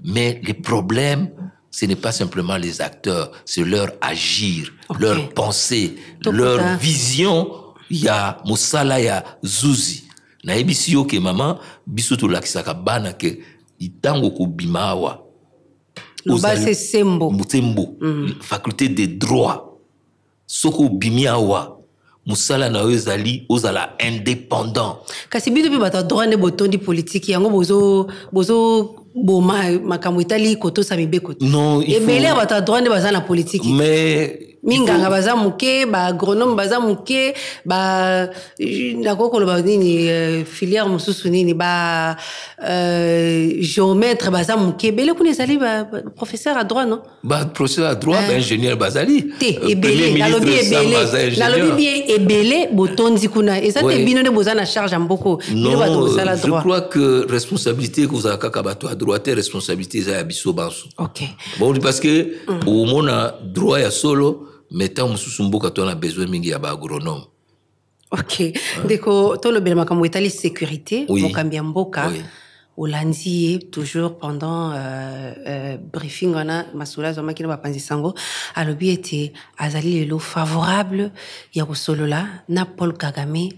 Mais les problèmes, ce n'est pas simplement les acteurs, c'est leur agir, leur pensée, leur vision. Il y a Moussala, il y a Zuzi. Na ebisi yo ke maman, biso to lakisaka bana ke itango ko bimawa. Loba c'est Sembo. Mutembo. Faculté de droit. Soko bimiawa. Moussala na ezali ozala indépendant. Kasi bitu pe bata droit ne botondi politique yango bozo boma makambo itali koto sa mibeko. Non, il faut. Ebele bata droit ne baza na politique. Mais minganga baza muke, ba agronome baza muke, ba nakoko lo ba nini filière mususu nini ba géomètre baza muke. Bele kune sali ba professeur à droit non? Ba professeur à droit, ba ingénieur bazali. Te ebele, la lobby ebele. La lobby ebele botondi kuna. Et ça te bino ne boza na charge mboko. Non, je crois que responsabilité que vous avez kakabato à droit, responsabilité za biso banso. OK. Bon parce que au mona droit ya solo mais tant mususu mboka to na besoin mingi ya ba agronome. OK. Deko to lobela makambo etali sécurité mokambia mboka. Olandi toujours pendant briefing on a masula zoma kina bapanzi sango alobi ete azali lelo favorable ya kosolola na Paul Kagame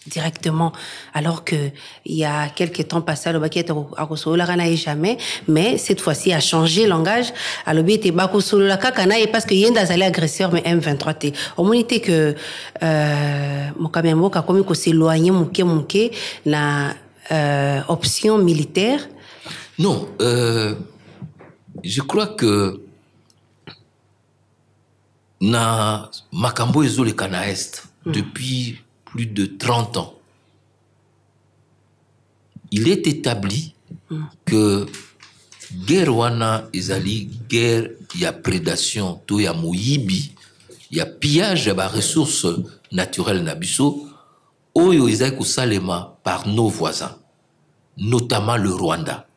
directement, alors que il y a quelques temps passé à l'obaki était à Kosolola kana jamais, mais cette fois-ci a changé langage à l'obaki était ba Kosolola kana et parce que yenda zali agresseur mais M23 t au monité que mokamembo ka komi ko s'éloigner muke na option militaire. Non, je crois que na makambo ezole kana est depuis plus de 30 ans. Il est établi que guerre wana ezali guerre ya prédation to ya moyibi ya pillage ya ressources naturelles na biso oyo ezali kosalema par nos voisins, notamment le Rwanda.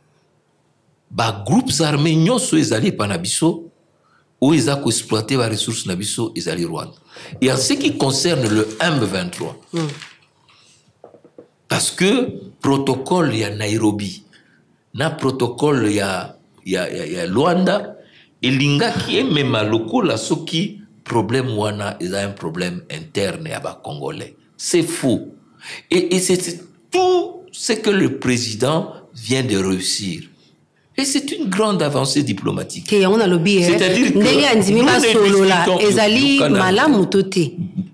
Ba groupes armés nyonso ezali pa na biso oyo ezali ko exploiter ba ressources na biso ezali Rwanda. Et en ce qui concerne le M23, parce que protocole il y a Nairobi, na protocole il y a Luanda, et linga qui est même loko la soki problème wana il y a un problème interne à ba Congolais. C'est faux. Et c'est tout ce que le président vient de réussir. Et c'est une grande avancée diplomatique. C'est-à-dire que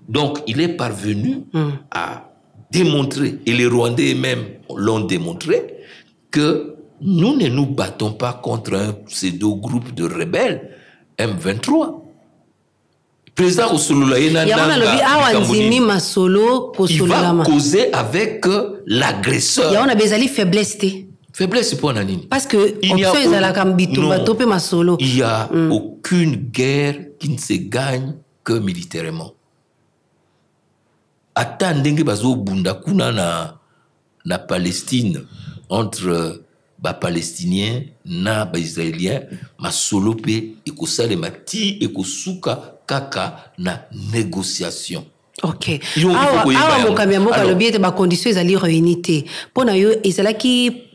donc il est parvenu à démontrer, et les Rwandais eux-mêmes l'ont démontré, que nous ne nous battons pas contre un pseudo-groupe de rebelles, M23. Président Osolola il va causer avec l'agresseur. Faiblesse pour Nanini. Parce que il n'y a aucune guerre qui ne se gagne que militairement. Attendez bazo bunda kuna na Palestine entre ba Palestiniens na ba Israéliens masolo pe ekosale mati ekosuka kaka na négociation. OK. Awa mokambi mboka lobi ete ba conditions ezali réunité. Pona yo ezalaki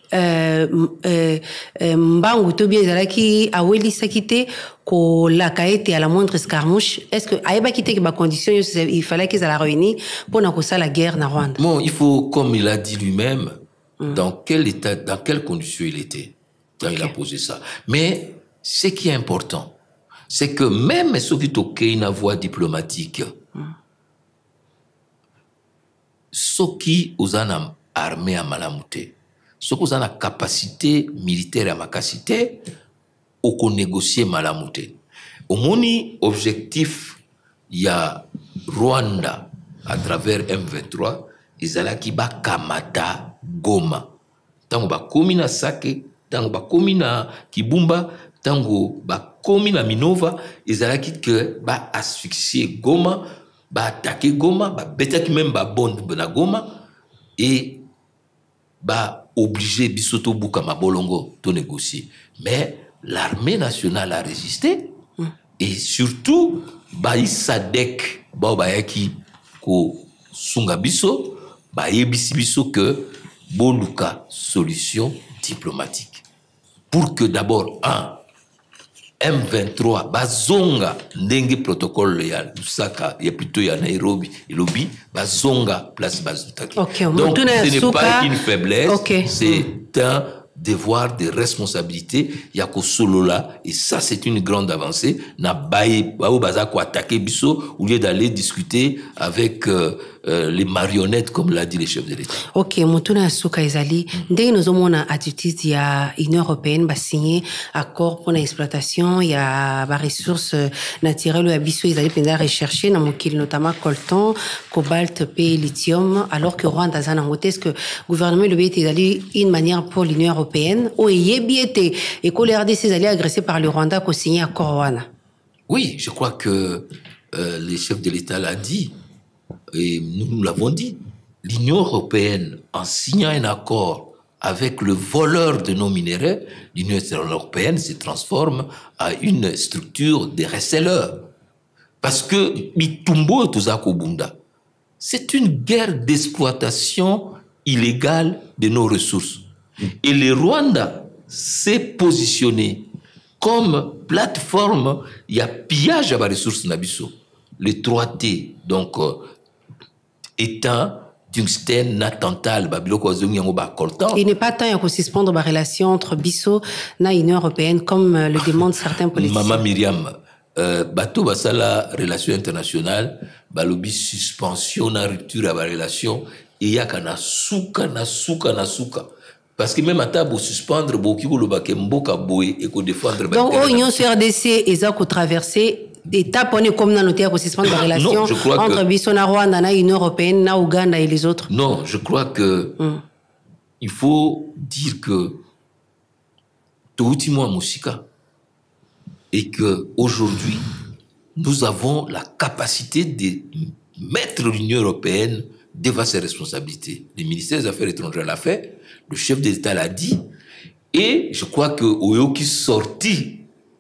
mbangu to bien ezalaki awelisaki te ko la kaete à la moindre escarmouche. Est-ce que ayeba kité que ba conditions il fallait qu'ils la réunir pour na kosa la guerre na Rwanda? Bon, il faut, comme il a dit lui-même, dans quel état, dans quelles conditions il était quand il a posé ça. Mais ce qui est important, c'est que même ceux qui ont une voie diplomatique, ceux qui ont une armée à Malamouté, ceux qui ont une capacité militaire à Makasité, au négocier Malamouté. Au moni objectif, il y a Rwanda à travers M23, ils allaient qui ba Kamata Goma. tango bakomi na Sake, tango bakomi na Kibumba, tango bakomi na Minova, ezalaki que ba asphyxier Goma, ba attaquer Goma, ba betaki même ba bombe na Goma et ba obligé bisoto buka mabolongo to négocier. Mais l'armée nationale a résisté et surtout ba isadek ba bayaki ko sunga biso ba yebisi biso que boluka solution diplomatique pour que d'abord M23 bazonga ndenge protocole ya Lusaka ya plutôt ya Nairobi et Lobi bazonga place bazutaki. Donc ce n'est pas une faiblesse, c'est un devoir de responsabilité yako solola et ça c'est une grande avancée na baye bao bazako attaquer biso au lieu d'aller discuter avec les marionnettes comme l'a dit les chefs de l'État. OK, mutuna suka ezali ndenge nozomona attitude ya Union européenne ba signer accord pour l'exploitation ya ba ressources naturelles ya biso ezali penda rechercher na mokili notamment coltan, cobalt et lithium alors que Rwanda zana ngote est-ce que gouvernement le BT ezali une manière pour l'Union européenne ou yebiete et que les RDC ezali agressé par le Rwanda ko signer accord wana? Oui, je crois que les chefs de l'État l'a dit. Et nous l'avons dit, l'Union européenne, en signant un accord avec le voleur de nos minéraux, l'Union européenne se transforme à une structure de reselleurs. Parce que Mitumbo Tozako Bunda, c'est une guerre d'exploitation illégale de nos ressources. Et le Rwanda s'est positionné comme plateforme, il y a pillage à la ressource Nabiso. Le 3T, donc, étant tungstène, natantal, il n'est pas temps de suspendre la relation entre Bisso et l'Union européenne, comme le demandent certains politiciens. Maman Myriam, bateau basala relation internationale, balobi suspension na rupture à la relation, et y a kana souka. Parce que même à table suspendre, beaucoup le bakemboka boy et qu'on défendre. Donc, l'Union RDC et ça qu'on traversé. Étape on est comme dans notre terre suspendre la relation entre Bissona Rwanda, l'Union européenne, na Ouganda et les autres. Non, je crois que il faut dire que Touti Moussika et que aujourd'hui nous avons la capacité de mettre l'Union européenne devant ses responsabilités. Le ministère des Affaires étrangères l'a fait, le chef de l'État l'a dit, et je crois que Oyoki sorti.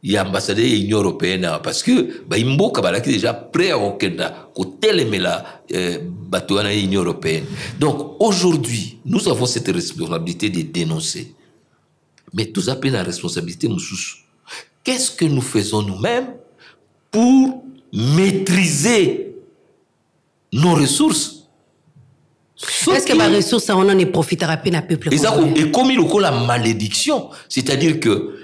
Il y a ambassadeur de l'Union européenne parce que Baimbo Kabalaki est déjà prêt à Okenda, côté la bateau de l'Union européenne. Donc aujourd'hui, nous avons cette responsabilité de dénoncer. Mais tout à fait la responsabilité nous sous. Qu'est-ce que nous faisons nous-mêmes pour maîtriser nos ressources? Est-ce que ma ressource on en est profitera peine à peuple? Et comme il y a la malédiction, c'est-à-dire que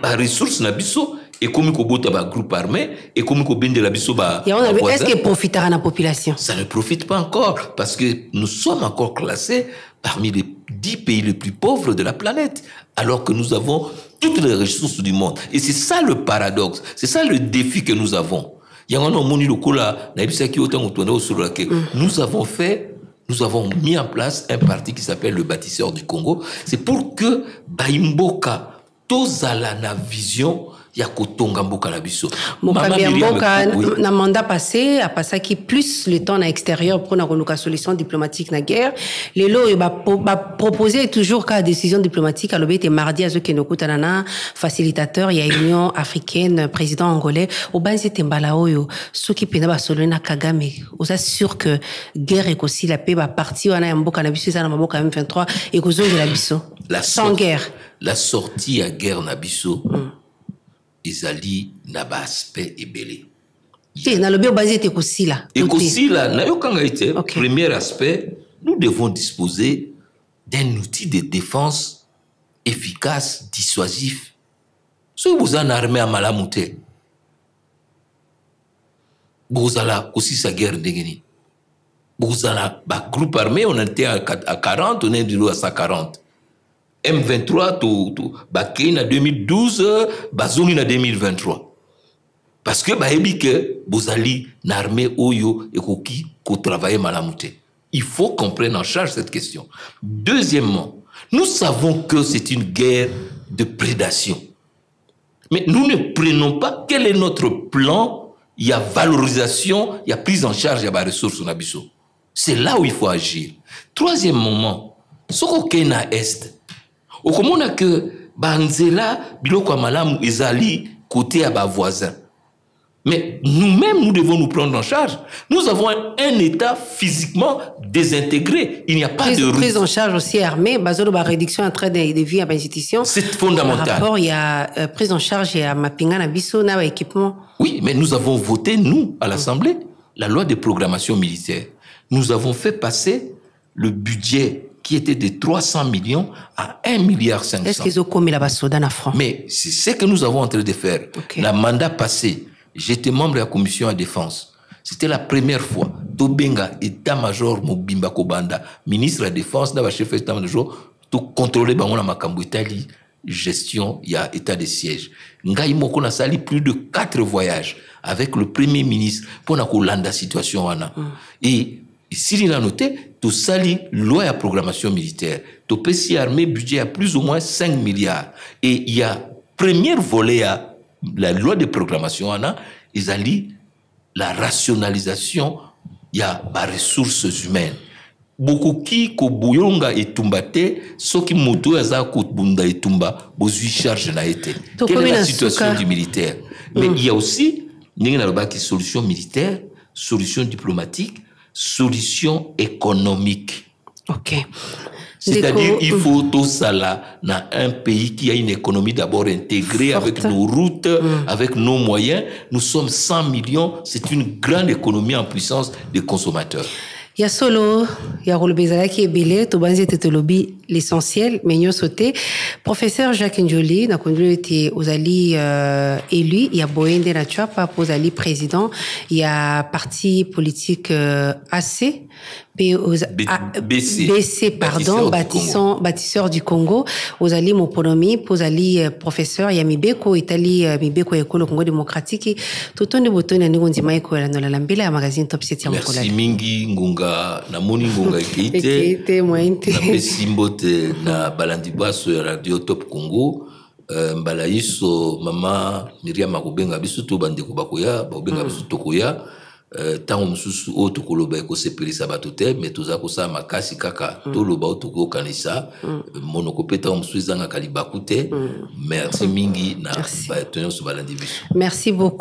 la ressource na biso et comme ko bota ba groupe armé et comme ko bende la biso ba est-ce que profitera la population? Ça ne profite pas encore parce que nous sommes encore classés parmi les 10 pays les plus pauvres de la planète alors que nous avons toutes les ressources du monde et c'est ça le paradoxe, c'est ça le défi que nous avons. Nous avons mis en place un parti qui s'appelle le Bâtisseur du Congo, c'est pour que Baimboka tozala na vision ya kotonga mboka na biso. Mokambi mboka na mandat passé a passé qui plus le temps à l'extérieur pour na solution diplomatique na guerre. Les lots ba proposer toujours ka décision diplomatique à l'obéité mardi à ceux qui nous kutanana facilitateur il y a Union africaine président angolais au banzi tembala oyo ceux qui pena ba solena Kagame. On assure que guerre et aussi la paix ba parti wana mboka na biso na mboka M23 et ko zonge la biso. Sans guerre. La sortie à guerre na biso ezali na ba aspect ebele. Na lobi basé te kosila. Et kosila na yo kanga ite premier aspect, nous devons disposer d'un outil de défense efficace, dissuasif. Si vous en armée à malamute, vous allez aussi sa guerre ndengeni. Vous allez ba groupe armé on était à 40, on est du à 140. M23 Bakine en 2012, Bazouni en 2023. Parce que baebi que Bozali n'armée Oyo et Koki ko travailler malamute. Il faut qu'on prenne en charge cette question. Deuxièmement, Nous savons que c'est une guerre de prédation. Mais nous ne prenons pas quel est notre plan. Il y a valorisation, il y a prise en charge, il y a des ressources au Nabiso. C'est là où il faut agir. Troisième moment, ce qu'on a est. Au comment on a que Banzela, Biloko Malamu, Ezali, côté à bas voisin. Mais nous-mêmes, nous devons nous prendre en charge. Nous avons un État physiquement désintégré. Il n'y a pas de prise en charge aussi armée. Basolo, la réduction en train de vie à l'institution. C'est fondamental. Par rapport, il y a prise en charge et à Mapinga, Nabiso, na équipement. Oui, mais nous avons voté, nous, à l'Assemblée, la loi de programmation militaire. Nous avons fait passer le budget qui était de 300 millions à 1,5 milliard. Est-ce qu'ils ont commis la Basoda en France? Mais c'est ce que nous avons en train de faire. Okay. Le mandat passé, j'étais membre de la commission à défense. C'était la première fois. Tobenga, état-major Mobimba Kobanda, ministre de la Défense, dans le chef d'état-major, tout contrôler Bangola Makambo Italie, gestion, il y a état de siège. Ngai Moko na sali plus de 4 voyages avec le premier ministre pour la situation. Et si il a noté, tout sali loi à programmation militaire, tout PC armée budget à plus ou moins 5 milliards. Et il y a premier volet à la loi de programmation, ils allaient la rationalisation, il y a des ressources humaines. Beaucoup qui ko buyonga etumbate, so qui moto yaza ko bunda etumba, bozui charge na été. Quelle est la situation du militaire? Mais il y a aussi, n'y a pas solution militaire, solution diplomatique, solution économique. Ok. C'est-à-dire, il faut tout ça là, dans un pays qui a une économie d'abord intégrée avec nos routes, avec nos moyens. Nous sommes 100 millions. C'est une grande économie en puissance des consommateurs. Il y a solo, il y a Rolbezala qui est belé, tout banzi était lobby l'essentiel, mais nous sauté. Professeur Jacques Njoli, n'a conduit été aux alliés élus, il y a Boende Natua, pas aux alliés président, il y a parti politique AC, BC, pardon, bâtisseur du Congo, aux alliés Moponomi, aux alliés professeur, il y a Mibeko, Italie, Mibeko Eko, le Congo démocratique, tout le monde est venu à Eko, la Nolambela, magazine Top 7. Merci Mingi, Ngunga, Namoni Ngunga Keite, Napesi Mbote, na Balandi Basso, Radio Top Congo, Mbalaiso, Mama, Myriam Makubenga, Bisu, Bandeko Bakoya, Babenga Bisu Tokoya, tango mususu o tukoloba ko sepelisa bato te mais toza ko sa makasi kaka toloba o tuko kanisa monokopeta mususu zanga kalibaku te. Merci mingi na ba tonyo so balandi biso. Merci beaucoup.